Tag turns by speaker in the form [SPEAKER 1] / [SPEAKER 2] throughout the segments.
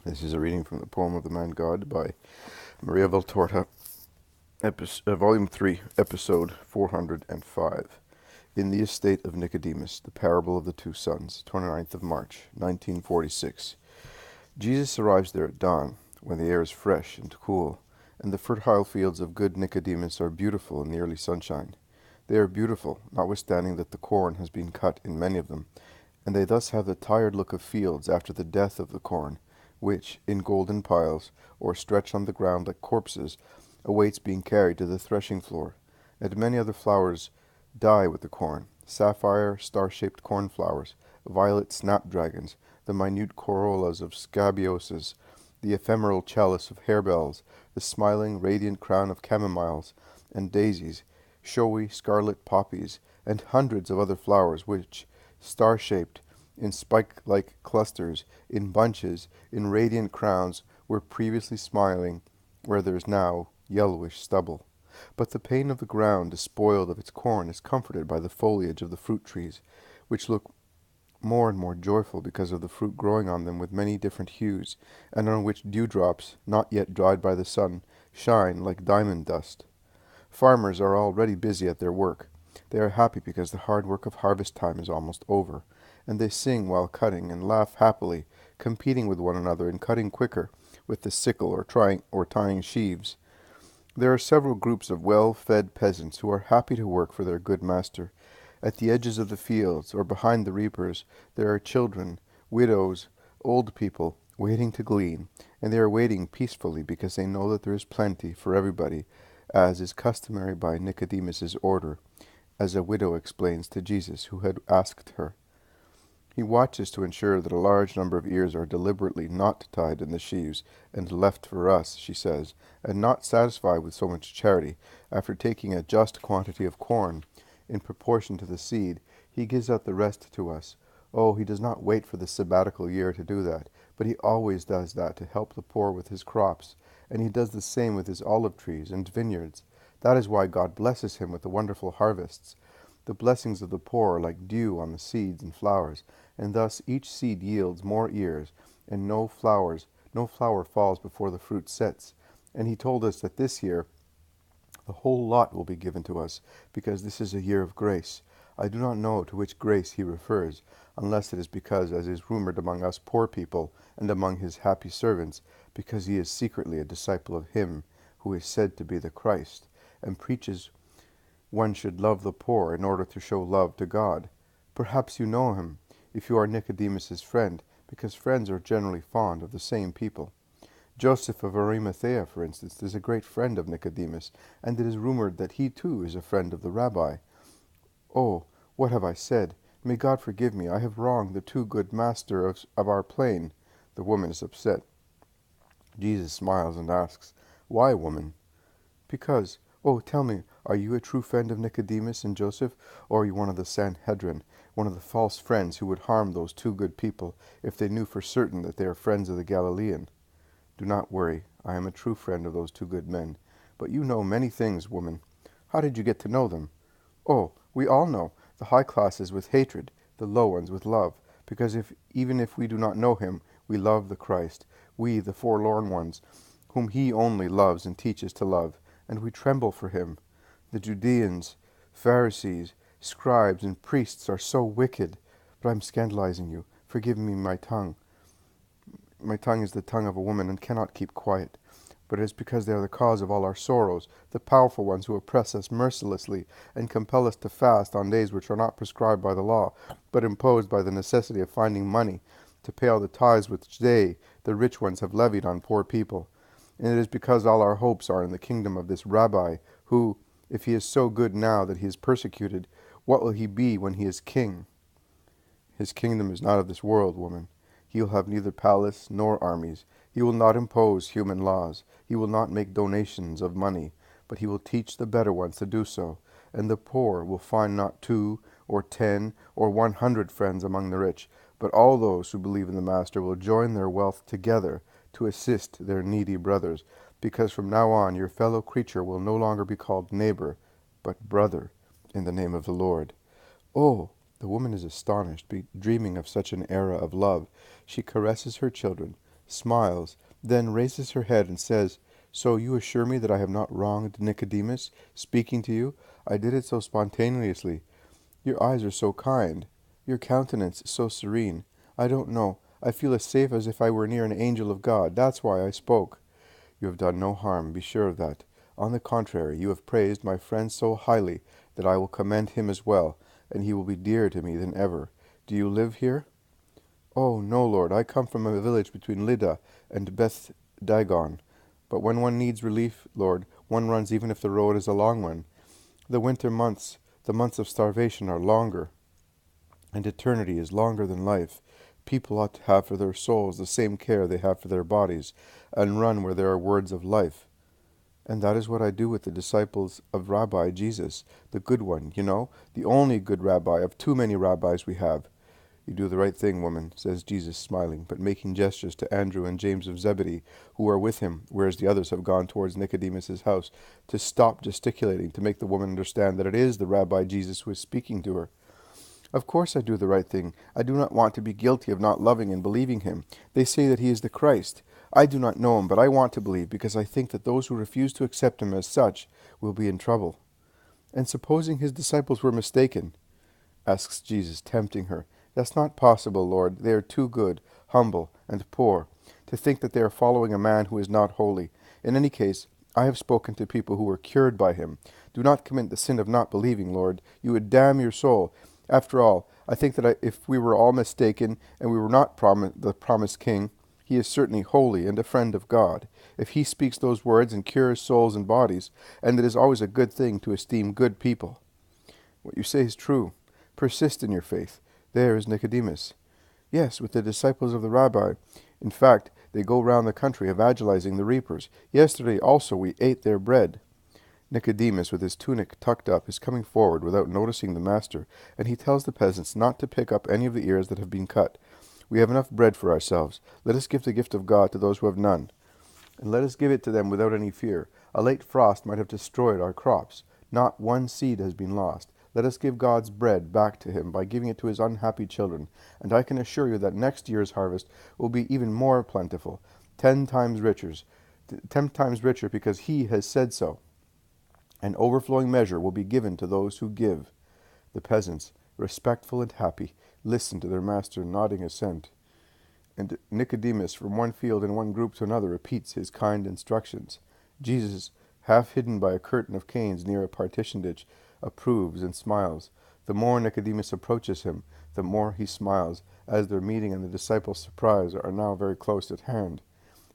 [SPEAKER 1] This is a reading from the poem of the Man God by Maria Valtorta, Volume 3, Episode 405. In the Estate of Nicodemus, the Parable of the Two Sons, 29th of March, 1946. Jesus arrives there at dawn, when the air is fresh and cool, and the fertile fields of good Nicodemus are beautiful in the early sunshine. They are beautiful, notwithstanding that the corn has been cut in many of them, and they thus have the tired look of fields after the death of the corn, which, in golden piles, or stretched on the ground like corpses, awaits being carried to the threshing floor. And many other flowers die with the corn: sapphire, star-shaped cornflowers, violet snapdragons, the minute corollas of scabioses, the ephemeral chalice of harebells, the smiling, radiant crown of chamomiles and daisies, showy scarlet poppies, and hundreds of other flowers which, star-shaped, in spike-like clusters, in bunches, in radiant crowns, were previously smiling where there is now yellowish stubble. But the pain of the ground despoiled of its corn is comforted by the foliage of the fruit trees, which look more and more joyful because of the fruit growing on them with many different hues, and on which dewdrops, not yet dried by the sun, shine like diamond dust. Farmers are already busy at their work. They are happy because the hard work of harvest time is almost over, and they sing while cutting and laugh happily, competing with one another in cutting quicker with the sickle or tying sheaves. There are several groups of well-fed peasants who are happy to work for their good master. At the edges of the fields or behind the reapers there are children, widows, old people, waiting to glean, and they are waiting peacefully because they know that there is plenty for everybody, as is customary by Nicodemus's order, as a widow explains to Jesus, who had asked her. He watches to ensure that a large number of ears are deliberately not tied in the sheaves and left for us, she says, and not satisfied with so much charity. After taking a just quantity of corn, in proportion to the seed, he gives out the rest to us. Oh, he does not wait for the sabbatical year to do that, but he always does that to help the poor with his crops, and he does the same with his olive trees and vineyards. That is why God blesses him with the wonderful harvests. The blessings of the poor are like dew on the seeds and flowers, and thus each seed yields more ears, and no flower falls before the fruit sets. And he told us that this year the whole lot will be given to us, because this is a year of grace. I do not know to which grace he refers, unless it is because, as is rumored among us poor people, and among his happy servants, because he is secretly a disciple of him who is said to be the Christ, and preaches one should love the poor in order to show love to God. Perhaps you know him, if you are Nicodemus's friend, because friends are generally fond of the same people. Joseph of Arimathea, for instance, is a great friend of Nicodemus, and it is rumored that he too is a friend of the rabbi. Oh, what have I said? May God forgive me. I have wronged the too good master of our plain. The woman is upset. Jesus smiles and asks, Why, woman? Because, oh, tell me, are you a true friend of Nicodemus and Joseph, or are you one of the Sanhedrin, one of the false friends who would harm those two good people if they knew for certain that they are friends of the Galilean? Do not worry, I am a true friend of those two good men. But you know many things, woman. How did you get to know them? Oh, we all know, the high classes with hatred, the low ones with love, because even if we do not know him, we love the Christ, we, the forlorn ones, whom he only loves and teaches to love, and we tremble for him. The Judeans, Pharisees, scribes, and priests are so wicked. But I am scandalizing you. Forgive me my tongue. My tongue is the tongue of a woman and cannot keep quiet. But it is because they are the cause of all our sorrows, the powerful ones who oppress us mercilessly and compel us to fast on days which are not prescribed by the law, but imposed by the necessity of finding money to pay all the tithes which they, the rich ones, have levied on poor people. And it is because all our hopes are in the kingdom of this rabbi, who, if he is so good now that he is persecuted, what will he be when he is king? His kingdom is not of this world, woman. He will have neither palace nor armies. He will not impose human laws. He will not make donations of money, but he will teach the better ones to do so. And the poor will find not 2 or 10 or 100 friends among the rich, but all those who believe in the Master will join their wealth together to assist their needy brothers, because from now on your fellow creature will no longer be called neighbor, but brother, in the name of the Lord. Oh, the woman is astonished, dreaming of such an era of love. She caresses her children, smiles, then raises her head and says, "So you assure me that I have not wronged Nicodemus, speaking to you? I did it so spontaneously. Your eyes are so kind. Your countenance so serene. I don't know. I feel as safe as if I were near an angel of God. That's why I spoke." "You have done no harm, be sure of that. On the contrary, you have praised my friend so highly that I will commend him as well, and he will be dearer to me than ever. Do you live here?" "Oh, no, Lord, I come from a village between Lydda and Beth Dagon. But when one needs relief, Lord, one runs even if the road is a long one. The winter months, the months of starvation, are longer, and eternity is longer than life. People ought to have for their souls the same care they have for their bodies, and run where there are words of life. And that is what I do with the disciples of Rabbi Jesus, the good one, the only good rabbi of too many rabbis we have." "You do the right thing, woman," says Jesus, smiling, but making gestures to Andrew and James of Zebedee, who are with him, whereas the others have gone towards Nicodemus's house, to stop gesticulating, to make the woman understand that it is the Rabbi Jesus who is speaking to her. "Of course I do the right thing. I do not want to be guilty of not loving and believing him. They say that he is the Christ. I do not know him, but I want to believe, because I think that those who refuse to accept him as such will be in trouble." "And supposing his disciples were mistaken?" asks Jesus, tempting her. "That's not possible, Lord. They are too good, humble, and poor, to think that they are following a man who is not holy. In any case, I have spoken to people who were cured by him. Do not commit the sin of not believing, Lord. You would damn your soul. After all, I think that if we were all mistaken, and we were not the promised king, he is certainly holy and a friend of God. If he speaks those words and cures souls and bodies, and it is always a good thing to esteem good people." "What you say is true. Persist in your faith. There is Nicodemus." "Yes, with the disciples of the rabbi. In fact, they go round the country evangelizing the reapers. Yesterday also we ate their bread." Nicodemus, with his tunic tucked up, is coming forward without noticing the master, and he tells the peasants not to pick up any of the ears that have been cut. "We have enough bread for ourselves. Let us give the gift of God to those who have none, and let us give it to them without any fear. A late frost might have destroyed our crops. Not one seed has been lost. Let us give God's bread back to him by giving it to his unhappy children, and I can assure you that next year's harvest will be even more plentiful, 10 times richer because he has said so. An overflowing measure will be given to those who give." The peasants, respectful and happy, listen to their master, nodding assent. And Nicodemus, from one field and one group to another, repeats his kind instructions. Jesus, half hidden by a curtain of canes near a partition ditch, approves and smiles. The more Nicodemus approaches him, the more he smiles, as their meeting and the disciples' surprise are now very close at hand.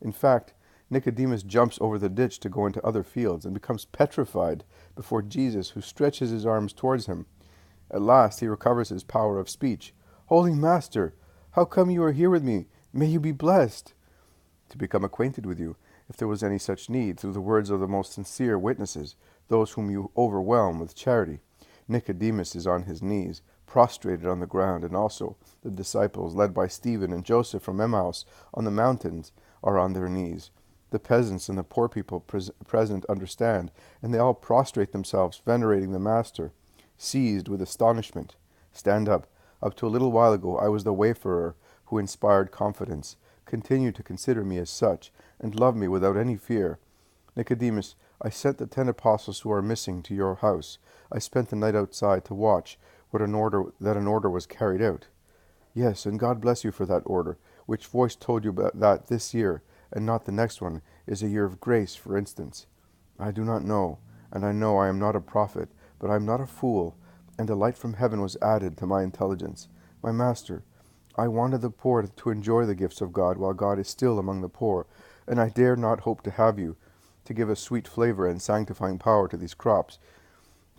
[SPEAKER 1] In fact, Nicodemus jumps over the ditch to go into other fields, and becomes petrified before Jesus, who stretches his arms towards him. At last he recovers his power of speech. "Holy Master, how come you are here with me? May you be blessed." "To become acquainted with you, if there was any such need, through the words of the most sincere witnesses, those whom you overwhelm with charity." Nicodemus is on his knees, prostrated on the ground, and also the disciples, led by Stephen and Joseph from Emmaus on the mountains, are on their knees. The peasants and the poor people present understand, and they all prostrate themselves, venerating the Master, seized with astonishment. "Stand up. Up to a little while ago I was the wayfarer who inspired confidence. Continue to consider me as such, and love me without any fear. Nicodemus, I sent the 10 apostles who are missing to your house. I spent the night outside to watch that an order was carried out." "Yes, and God bless you for that order. Which voice told you that this year, and not the next one, is a year of grace, for instance?" "I do not know, and I know I am not a prophet, but I am not a fool, and a light from heaven was added to my intelligence. My Master, I wanted the poor to enjoy the gifts of God while God is still among the poor, and I dare not hope to have you to give a sweet flavor and sanctifying power to these crops,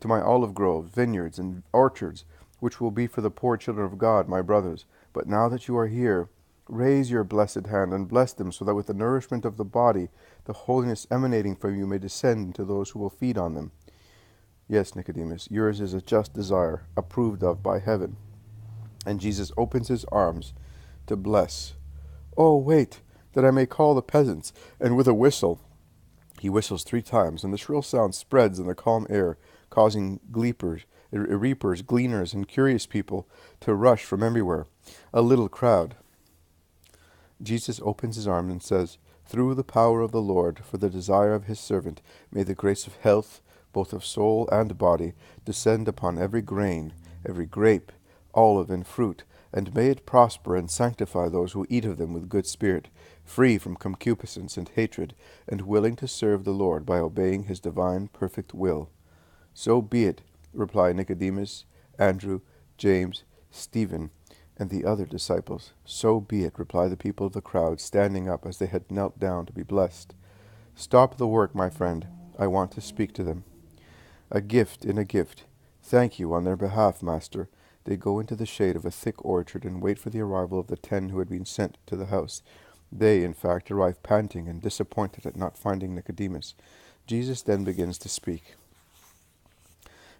[SPEAKER 1] to my olive groves, vineyards, and orchards, which will be for the poor children of God, my brothers. But now that you are here, raise your blessed hand and bless them, so that with the nourishment of the body, the holiness emanating from you may descend to those who will feed on them." "Yes, Nicodemus, yours is a just desire, approved of by heaven." And Jesus opens his arms to bless. "Oh, wait, that I may call the peasants," and with a whistle, he whistles 3 times, and the shrill sound spreads in the calm air, causing reapers, gleaners, and curious people to rush from everywhere. A little crowd. Jesus opens his arms and says, "Through the power of the Lord, for the desire of his servant, may the grace of health, both of soul and body, descend upon every grain, every grape, olive, and fruit, and may it prosper and sanctify those who eat of them with good spirit, free from concupiscence and hatred, and willing to serve the Lord by obeying his divine perfect will." "So be it," replied Nicodemus, Andrew, James, Stephen, and the other disciples. "So be it," replied the people of the crowd, standing up as they had knelt down to be blessed. "Stop the work, my friend. I want to speak to them." "A gift in a gift. Thank you on their behalf, master." They go into the shade of a thick orchard and wait for the arrival of the 10 who had been sent to the house. They, in fact, arrive panting and disappointed at not finding Nicodemus. Jesus then begins to speak.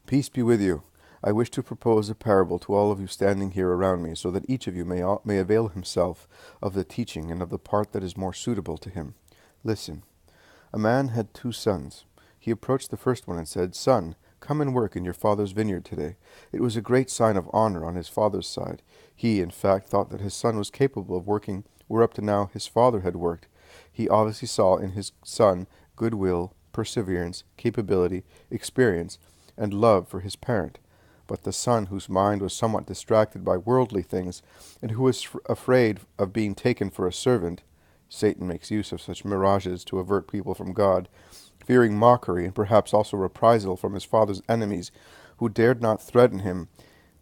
[SPEAKER 1] "Peace be with you. I wish to propose a parable to all of you standing here around me, so that each of you may avail himself of the teaching and of the part that is more suitable to him. Listen. A man had 2 sons. He approached the first one and said, 'Son, come and work in your father's vineyard today.' It was a great sign of honor on his father's side. He, in fact, thought that his son was capable of working where up to now his father had worked. He obviously saw in his son goodwill, perseverance, capability, experience, and love for his parent. But the son, whose mind was somewhat distracted by worldly things, and who was afraid of being taken for a servant — Satan makes use of such mirages to avert people from God — fearing mockery and perhaps also reprisal from his father's enemies, who dared not threaten him,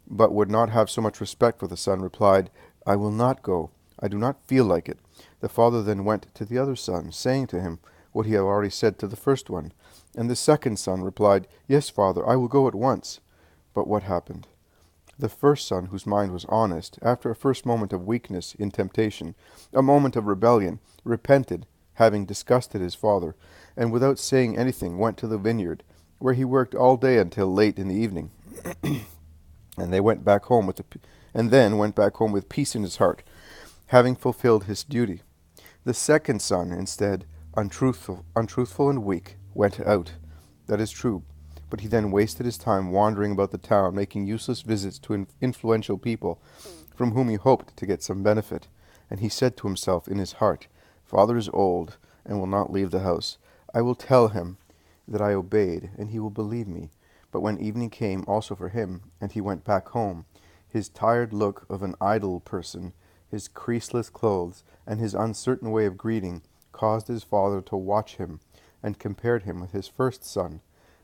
[SPEAKER 1] but would not have so much respect for the son, replied, 'I will not go. I do not feel like it.' The father then went to the other son, saying to him what he had already said to the first one. And the second son replied, 'Yes, father, I will go at once.' But what happened? The first son, whose mind was honest, after a first moment of weakness in temptation, a moment of rebellion, repented, having disgusted his father, and without saying anything went to the vineyard, where he worked all day until late in the evening, and then went back home with peace in his heart, having fulfilled his duty. The second son, instead, untruthful and weak, went out. That is true, but he then wasted his time wandering about the town, making useless visits to influential people from whom he hoped to get some benefit. And he said to himself in his heart, 'Father is old and will not leave the house. I will tell him that I obeyed, and he will believe me.' But when evening came also for him, and he went back home, his tired look of an idle person, his creaseless clothes, and his uncertain way of greeting caused his father to watch him, and compared him with his first son.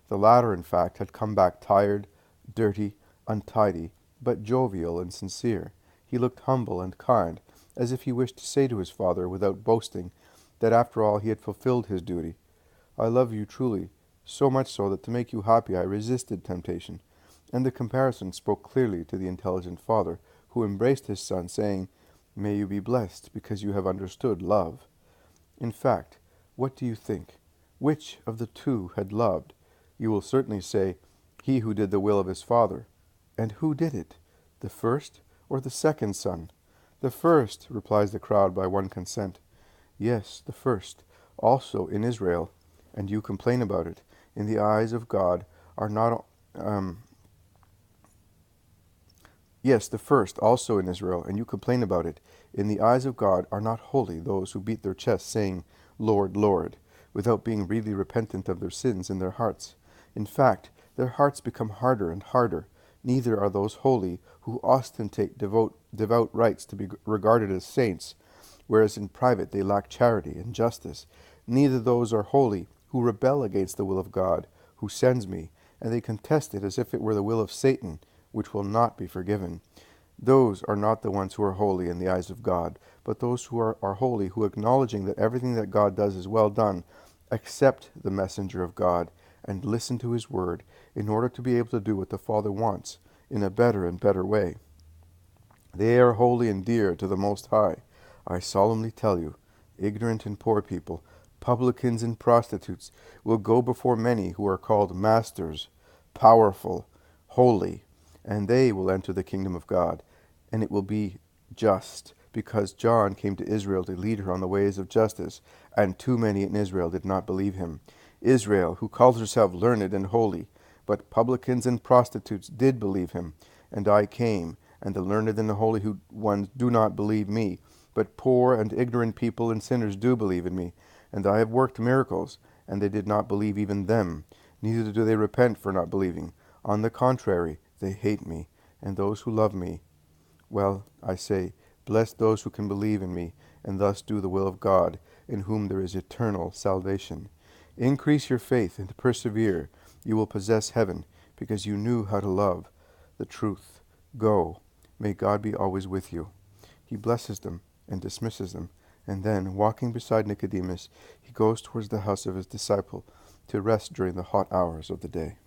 [SPEAKER 1] The latter, in fact, had come back tired, dirty, untidy, but jovial and sincere. He looked humble and kind, as if he wished to say to his father, without boasting, that after all he had fulfilled his duty. 'I love you truly, so much so that to make you happy I resisted temptation.' And the comparison spoke clearly to the intelligent father, who embraced his son, saying, 'May you be blessed, because you have understood love.' In fact, what do you think? Which of the 2 had loved? You will certainly say, 'He who did the will of his father.' And who did it? The first or the second son? 'The first,' replies the crowd by one consent. Yes, the first, also in Israel, and you complain about it. In the eyes of God are not Yes, the first, also in Israel, and you complain about it. In the eyes of God are not holy those who beat their chests, saying, 'Lord, Lord,' without being really repentant of their sins in their hearts. In fact, their hearts become harder and harder. Neither are those holy who ostentate devout rites to be regarded as saints, whereas in private they lack charity and justice. Neither those are holy who rebel against the will of God, who sends me, and they contest it as if it were the will of Satan, which will not be forgiven. Those are not the ones who are holy in the eyes of God, but those who are holy, who, acknowledging that everything that God does is well done, accept the messenger of God and listen to his word in order to be able to do what the Father wants in a better and better way. They are holy and dear to the Most High. I solemnly tell you, ignorant and poor people, publicans and prostitutes, will go before many who are called masters, powerful, holy, and they will enter the kingdom of God. And it will be just, because John came to Israel to lead her on the ways of justice, and too many in Israel did not believe him. Israel, who calls herself learned and holy, but publicans and prostitutes did believe him. And I came, and the learned and the holy ones do not believe me, But poor and ignorant people and sinners do believe in me, and I have worked miracles, and they did not believe even them. Neither do they repent for not believing. On the contrary, they hate me, and those who love me. Well, I say, bless those who can believe in me, and thus do the will of God, in whom there is eternal salvation. Increase your faith and persevere. You will possess heaven, because you knew how to love the truth. Go. May God be always with you. He blesses them and dismisses them, and then, walking beside Nicodemus, he goes towards the house of his disciple to rest during the hot hours of the day.